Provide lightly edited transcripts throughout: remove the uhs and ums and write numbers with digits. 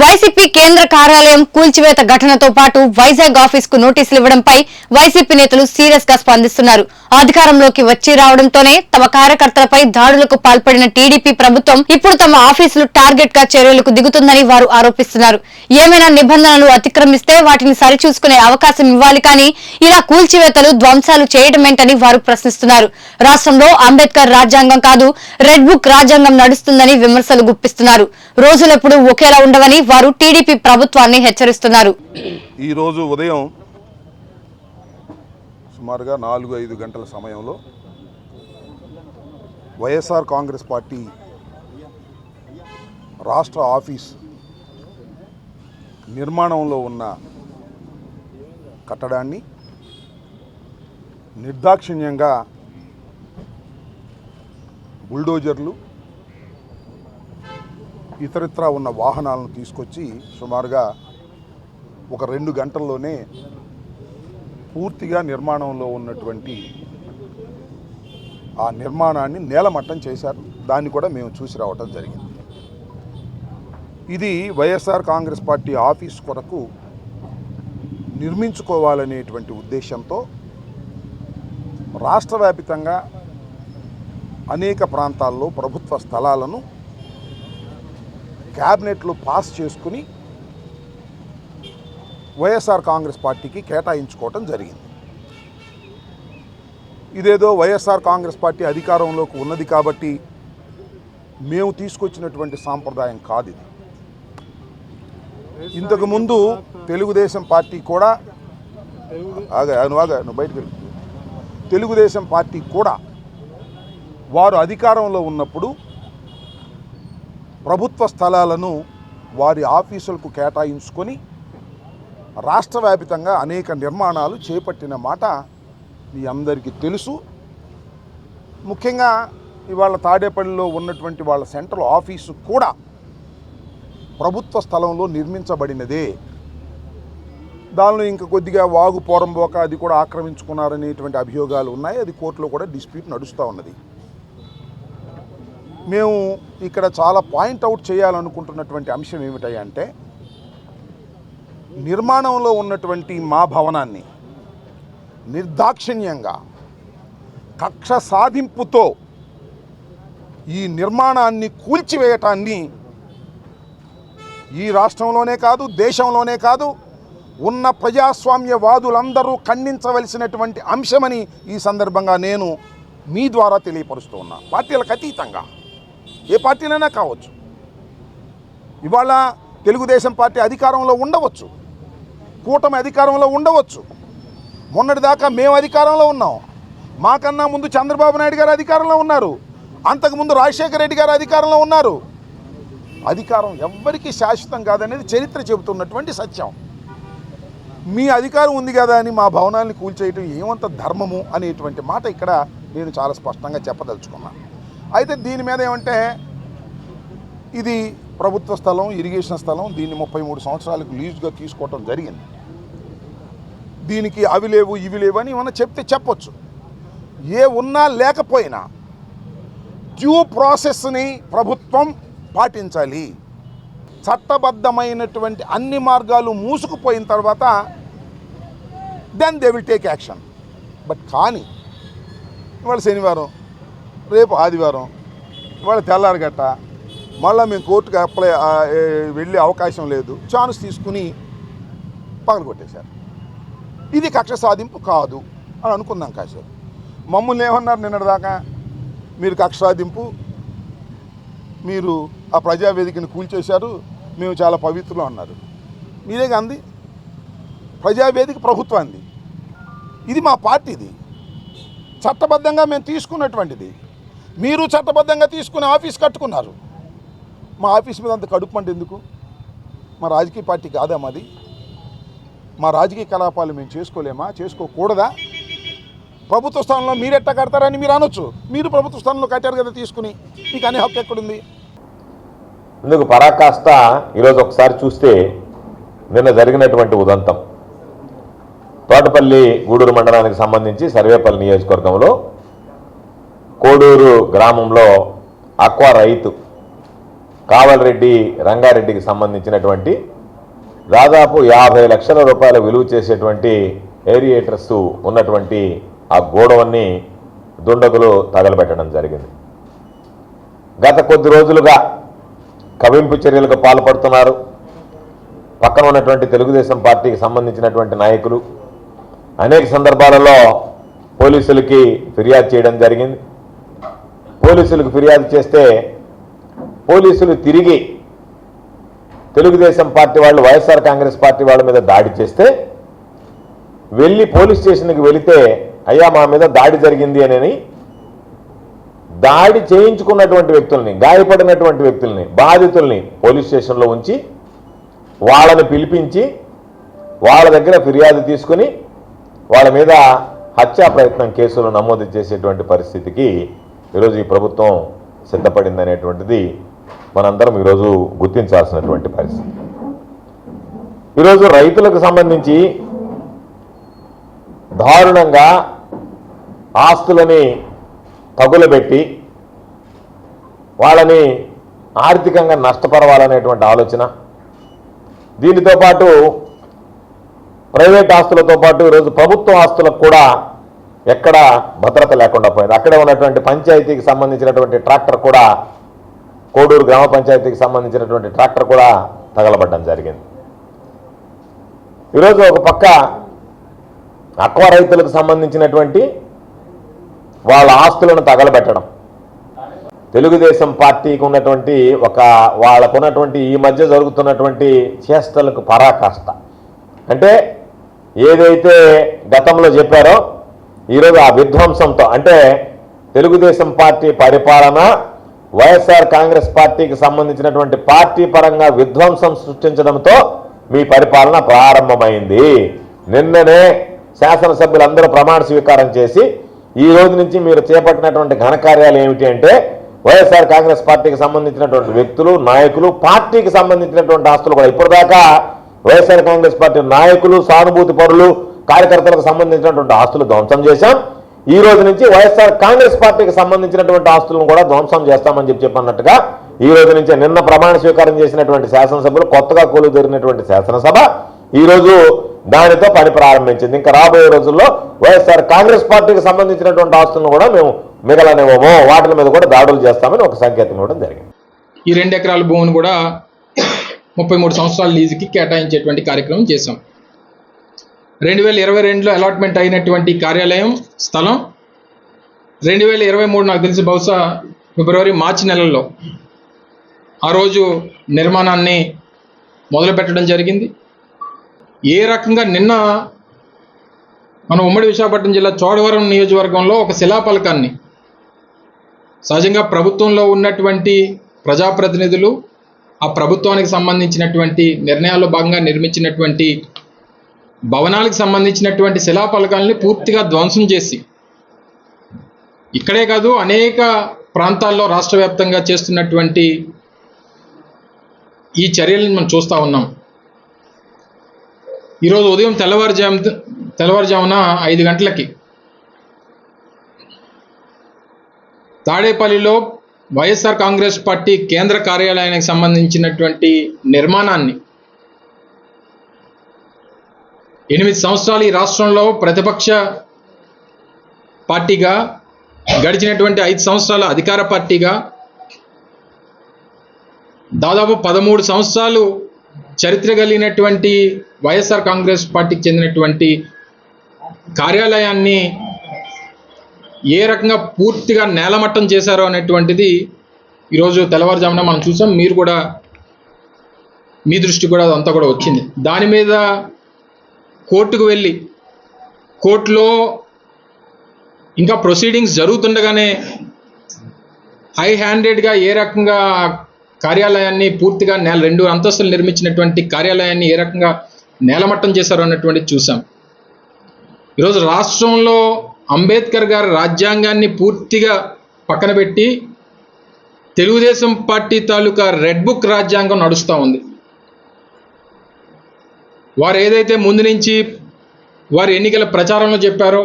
YCP కేంద్ర కార్యాలయం కూల్చివేత ఘటనతో పాటు వైజాగ్ ఆఫీస్ కు నోటీసులు ఇవ్వడంపై వైసీపీ నేతలు సీరియస్ గా స్పందిస్తున్నారు. అధికారంలోకి వచ్చి రావడంతోనే తమ కార్యకర్తలపై దాడులకు పాల్పడిన టీడీపీ ప్రభుత్వం ఇప్పుడు తమ ఆఫీసులు టార్గెట్ గా చర్యలకు దిగుతుందని వారు ఆరోపిస్తున్నారు. ఏమైనా నిబంధనలు అతిక్రమిస్తే వాటిని సరిచూసుకునే అవకాశం ఇవ్వాలి కానీ ఇలా కూల్చివేతలు ధ్వంసాలు చేయడమేంటని వారు ప్రశ్నిస్తున్నారు. రాష్ట్రంలో అంబేద్కర్ రాజ్యాంగం కాదు రెడ్ బుక్ రాజ్యాంగం నడుస్తుందని విమర్శలు గుప్పిస్తున్నారు. రోజులెప్పుడు ఒకేలా ఉండవని వారు టీడీపీ ప్రభుత్వాన్ని హెచ్చరిస్తున్నారు. ఈ రోజు ఉదయం సుమారుగా 4-5 గంటల సమయంలో వైఎస్ఆర్ కాంగ్రెస్ పార్టీ రాష్ట్ర ఆఫీస్ నిర్మాణంలో ఉన్న కట్టడాన్ని నిర్దాక్షిణ్యంగా బుల్డోజర్లు ఇతరత్రా ఉన్న వాహనాలను తీసుకొచ్చి సుమారుగా ఒక 2 గంటల్లోనే పూర్తిగా నిర్మాణంలో ఉన్నటువంటి ఆ నిర్మాణాన్ని నేలమట్టం చేశారు. దాన్ని కూడా మేము చూసి రావటం జరిగింది. ఇది వైఎస్ఆర్ కాంగ్రెస్ పార్టీ ఆఫీస్ కొరకు నిర్మించుకోవాలనేటువంటి ఉద్దేశంతో రాష్ట్ర వ్యాప్తంగా అనేక ప్రాంతాల్లో ప్రభుత్వ స్థలాలను క్యాబినెట్లో పాస్ చేసుకుని వైఎస్ఆర్ కాంగ్రెస్ పార్టీకి కేటాయించుకోవటం జరిగింది. ఇదేదో వైఎస్ఆర్ కాంగ్రెస్ పార్టీ అధికారంలోకి ఉన్నది కాబట్టి మేము తీసుకొచ్చినటువంటి సాంప్రదాయం కాదు ఇది. ఇంతకుముందు తెలుగుదేశం పార్టీ కూడా బయటకు తెలుగుదేశం పార్టీ కూడా వారు అధికారంలో ఉన్నప్పుడు ప్రభుత్వ స్థలాలను వారి ఆఫీసులకు కేటాయించుకొని రాష్ట్ర వ్యాప్తంగా అనేక నిర్మాణాలు చేపట్టిన మాట మీ అందరికీ తెలుసు. ముఖ్యంగా ఇవాళ తాడేపల్లిలో ఉన్నటువంటి వాళ్ళ సెంట్రల్ ఆఫీసు కూడా ప్రభుత్వ స్థలంలో నిర్మించబడినదే. దానిలో ఇంకా కొద్దిగా వాగు పోరంబోక అది కూడా ఆక్రమించుకున్నారనేటువంటి అభియోగాలు ఉన్నాయి. అది కోర్టులో కూడా డిస్ప్యూట్ నడుస్తూ ఉన్నది. మేము ఇక్కడ చాలా పాయింట్అవుట్ చేయాలనుకుంటున్నటువంటి అంశం ఏమిటంటే నిర్మాణంలో ఉన్నటువంటి మా భవనాన్ని నిర్దాక్షిణ్యంగా కక్ష సాధింపుతో ఈ నిర్మాణాన్ని కూల్చివేయటాన్ని ఈ రాష్ట్రంలోనే కాదు దేశంలోనే కాదు ఉన్న ప్రజాస్వామ్యవాదులందరూ ఖండించవలసినటువంటి అంశమని ఈ సందర్భంగా నేను మీ ద్వారా తెలియపరుస్తూ ఉన్నా. పార్టీలకు అతీతంగా ఏ పార్టీలైనా కావచ్చు. ఇవాళ తెలుగుదేశం పార్టీ అధికారంలో ఉండవచ్చు, కూటమి అధికారంలో ఉండవచ్చు. మొన్నటిదాకా మేము అధికారంలో ఉన్నాం. మాకన్నా ముందు చంద్రబాబు నాయుడు గారు అధికారంలో ఉన్నారు. అంతకుముందు రాజశేఖర రెడ్డి గారు అధికారంలో ఉన్నారు. అధికారం ఎవ్వరికీ శాశ్వతం కాదనేది చరిత్ర చెబుతున్నటువంటి సత్యం. మీ అధికారం ఉంది కదా అని మా భవనాన్ని కూల్చేయటం ఏమంత ధర్మము అనేటువంటి మాట ఇక్కడ నేను చాలా స్పష్టంగా చెప్పదలుచుకున్నాను. అయితే దీని మీద ఏమంటే ఇది ప్రభుత్వ స్థలం, ఇరిగేషన్ స్థలం. దీన్ని 33 సంవత్సరాలకు లీజుగా తీసుకోవటం జరిగింది. దీనికి అవి లేవు ఇవి లేవు అని ఏమన్నా చెప్తే చెప్పొచ్చు. ఏ ఉన్నా లేకపోయినా డ్యూ ప్రాసెస్ని ప్రభుత్వం పాటించాలి. చట్టబద్ధమైనటువంటి అన్ని మార్గాలు మూసుకుపోయిన తర్వాత then they will take action. But కానీ ఇవాళ శనివారం, రేపు ఆదివారం, ఇవాళ తెల్లారగట్ట మళ్ళీ మేము కోర్టుకు వెళ్ళే అవకాశం లేదు. ఛాన్స్ తీసుకుని పగలగొట్టేశారు. ఇది కక్ష సాధింపు కాదు అని అనుకుందాం. కాసేపు మమ్మల్ని ఏమన్నారు నిన్నటిదాకా, మీరు కక్ష సాధింపు, మీరు ఆ ప్రజావేదికను కూల్చేశారు, మేము చాలా పవిత్రులు అన్నారు. మీరే అంది ప్రజావేదిక ప్రభుత్వాన్ని. ఇది మా పార్టీది, చట్టబద్ధంగా మేము తీసుకున్నటువంటిది. మీరు చట్టబద్ధంగా తీసుకుని ఆఫీస్ కట్టుకున్నారు. మా ఆఫీస్ మీద అంత కడుపు అంటే ఎందుకు? మా రాజకీయ పార్టీ కాదా మాది? మా రాజకీయ కలాపాలు మేము చేసుకోలేమా? చేసుకోకూడదా? ప్రభుత్వ స్థానంలో మీరెట్టా కడతారని మీరు అనొచ్చు. మీరు ప్రభుత్వ స్థానంలో కట్టారు కదా తీసుకుని, మీకు అనే హక్కు ఎక్కడుంది? ఇందుకు పరాకాష్ట ఈరోజు ఒకసారి చూస్తే నిన్న జరిగినటువంటి ఉదంతం తోటపల్లి గూడూరు మండలానికి సంబంధించి సర్వేపల్లి నియోజకవర్గంలో కోడూరు గ్రామంలో అక్వా రైతు కావలరెడ్డి రంగారెడ్డికి సంబంధించినటువంటి దాదాపు 50 లక్షల రూపాయల విలువ చేసేటువంటి ఏరియేటర్స్ ఉన్నటువంటి ఆ గోడవన్ని దుండగులు తగలబెట్టడం జరిగింది. గత కొద్ది రోజులుగా కవింపు చర్యలకు పాల్పడుతున్నారు. పక్కన ఉన్నటువంటి తెలుగుదేశం పార్టీకి సంబంధించినటువంటి నాయకులు అనేక సందర్భాలలో పోలీసులకి ఫిర్యాదు చేయడం జరిగింది. పోలీసులకు ఫిర్యాదు చేస్తే పోలీసులు తిరిగి తెలుగుదేశం పార్టీ వాళ్ళు వైఎస్ఆర్ కాంగ్రెస్ పార్టీ వాళ్ళ మీద దాడి చేస్తే వెళ్ళి పోలీస్ స్టేషన్కి వెళితే అయ్యా మా మీద దాడి జరిగింది అని దాడి చేయించుకున్నటువంటి వ్యక్తుల్ని, గాయపడినటువంటి వ్యక్తుల్ని, బాధితుల్ని పోలీస్ స్టేషన్లో ఉంచి వాళ్ళని పిలిపించి వాళ్ళ దగ్గర ఫిర్యాదు తీసుకుని వాళ్ళ మీద హత్యా ప్రయత్నం కేసులు నమోదు చేసేటువంటి పరిస్థితికి ఈరోజు ఈ ప్రభుత్వం సిద్ధపడిందనేటువంటిది మనందరం ఈరోజు గుర్తించాల్సినటువంటి పరిస్థితి. ఈరోజు రైతులకు సంబంధించి దారుణంగా ఆస్తులని తగులబెట్టి వాళ్ళని ఆర్థికంగా నష్టపరవాలనేటువంటి ఆలోచన, దీనితో పాటు ప్రైవేట్ ఆస్తులతో పాటు ఈరోజు ప్రభుత్వ ఆస్తులకు కూడా ఎక్కడ భద్రత లేకుండా పోయింది. అక్కడే ఉన్నటువంటి పంచాయతీకి సంబంధించినటువంటి ట్రాక్టర్ కూడా, కోడూరు గ్రామ పంచాయతీకి సంబంధించినటువంటి ట్రాక్టర్ కూడా తగలబడ్డం జరిగింది. ఈరోజు ఒక పక్క అక్వా రైతులకు సంబంధించినటువంటి వాళ్ళ ఆస్తులను తగలబెట్టడం, తెలుగుదేశం పార్టీకి ఉన్నటువంటి వాళ్ళకున్నటువంటి ఈ మధ్య జరుగుతున్నటువంటి చేష్టలకు పరాకాష్ట. అంటే ఏదైతే గతంలో చెప్పారో ఈరోజు ఆ విధ్వంసంతో, అంటే తెలుగుదేశం పార్టీ పరిపాలన వైఎస్ఆర్ కాంగ్రెస్ పార్టీకి సంబంధించినటువంటి పార్టీ పరంగా విధ్వంసం సృష్టించడంతో మీ పరిపాలన ప్రారంభమైంది. నిన్ననే శాసనసభ్యులందరూ ప్రమాణ స్వీకారం చేసి ఈ రోజు నుంచి మీరు చేపట్టినటువంటి ఘనకార్యాలు ఏమిటి అంటే వైఎస్ఆర్ కాంగ్రెస్ పార్టీకి సంబంధించినటువంటి వ్యక్తులు, నాయకులు, పార్టీకి సంబంధించినటువంటి ఆస్తులు కూడా ఇప్పటిదాకా వైఎస్ఆర్ కాంగ్రెస్ పార్టీ నాయకులు, సానుభూతి పరులు, కార్యకర్తలకు సంబంధించినటువంటి ఆస్తులు ధ్వంసం చేశాం. ఈ రోజు నుంచి వైఎస్ఆర్ కాంగ్రెస్ పార్టీకి సంబంధించినటువంటి ఆస్తులను కూడా ధ్వంసం చేస్తామని చెప్పన్నట్టుగా ఈ రోజు నుంచి నిన్న ప్రమాణ స్వీకారం చేసినటువంటి శాసనసభ్యులు, కొత్తగా కొలువు జరిగినటువంటి శాసనసభ ఈ రోజు దానితో పని ప్రారంభించింది. ఇంకా రాబోయే రోజుల్లో వైఎస్ఆర్ కాంగ్రెస్ పార్టీకి సంబంధించినటువంటి ఆస్తులను కూడా మేము మిగలనివ్వము, వాటి మీద కూడా దాడులు చేస్తామని ఒక సంకేతం ఇవ్వడం జరిగింది. ఈ 2 ఎకరాల భూమిని కూడా 33 సంవత్సరాల లీజుకి కేటాయించేటువంటి కార్యక్రమం చేశాం. 2022లో అలాట్మెంట్ అయినటువంటి కార్యాలయం స్థలం 2023 నాకు తెలిసి బహుశా ఫిబ్రవరి మార్చి నెలల్లో ఆ రోజు నిర్మాణాన్ని మొదలుపెట్టడం జరిగింది. ఏ రకంగా నిన్న మన ఉమ్మడి విశాఖపట్నం జిల్లా చోడవరం నియోజకవర్గంలో ఒక శిలాఫలకాన్ని సహజంగా ప్రభుత్వంలో ఉన్నటువంటి ప్రజాప్రతినిధులు ఆ ప్రభుత్వానికి సంబంధించినటువంటి నిర్ణయాల్లో భాగంగా నిర్మించినటువంటి భవనాలకు సంబంధించినటువంటి శిలాఫలకాలని పూర్తిగా ధ్వంసం చేసి, ఇక్కడే కాదు అనేక ప్రాంతాల్లో రాష్ట్ర వ్యాప్తంగా చేస్తున్నటువంటి ఈ చర్యలను మనం చూస్తూ ఉన్నాం. ఈరోజు ఉదయం తెల్లవారుజామున 5 గంటలకి తాడేపల్లిలో వైఎస్ఆర్ కాంగ్రెస్ పార్టీ కేంద్ర కార్యాలయానికి సంబంధించినటువంటి నిర్మాణాన్ని 8 సంవత్సరాలు ఈ రాష్ట్రంలో ప్రతిపక్ష పార్టీగా, గడిచినటువంటి 5 సంవత్సరాల అధికార పార్టీగా, దాదాపు 13 సంవత్సరాలు చరిత్ర కలిగినటువంటి వైఎస్ఆర్ కాంగ్రెస్ పార్టీకి చెందినటువంటి కార్యాలయాన్ని ఏ రకంగా పూర్తిగా నేలమట్టం చేశారో అనేటువంటిది ఈరోజు తెల్లవారుజామున మనం చూసాం. మీరు కూడా మీ దృష్టి కూడా అదంతా కూడా వచ్చింది. దాని మీద కోర్టుకు వెళ్ళి కోర్టులో ఇంకా ప్రొసీడింగ్స్ జరుగుతుండగానే హై హ్యాండెడ్గా ఏ రకంగా కార్యాలయాన్ని పూర్తిగా 2 అంతస్తులు నిర్మించినటువంటి కార్యాలయాన్ని ఏ రకంగా నేలమట్టం చేశారో అన్నటువంటిది చూసాం. ఈరోజు రాష్ట్రంలో అంబేద్కర్ గారి రాజ్యాంగాన్ని పూర్తిగా పక్కన పెట్టి తెలుగుదేశం పార్టీ తాలూకా రెడ్ బుక్ రాజ్యాంగం నడుస్తూ ఉంది. వారు ఏదైతే ముందు నుంచి వారు ఎన్నికల ప్రచారంలో చెప్పారో,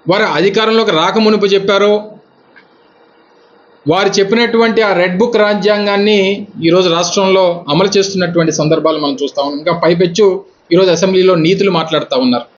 వారు అధికారంలోకి రాకమునుపు చెప్పారో, వారు చెప్పినటువంటి ఆ రెడ్ బుక్ రాజ్యాంగాన్ని ఈరోజు రాష్ట్రంలో అమలు చేస్తున్నటువంటి సందర్భాలు మనం చూస్తా ఉన్నాం. ఇంకా పైపెచ్చు ఈరోజు అసెంబ్లీలో నీతులు మాట్లాడుతూ ఉన్నారు.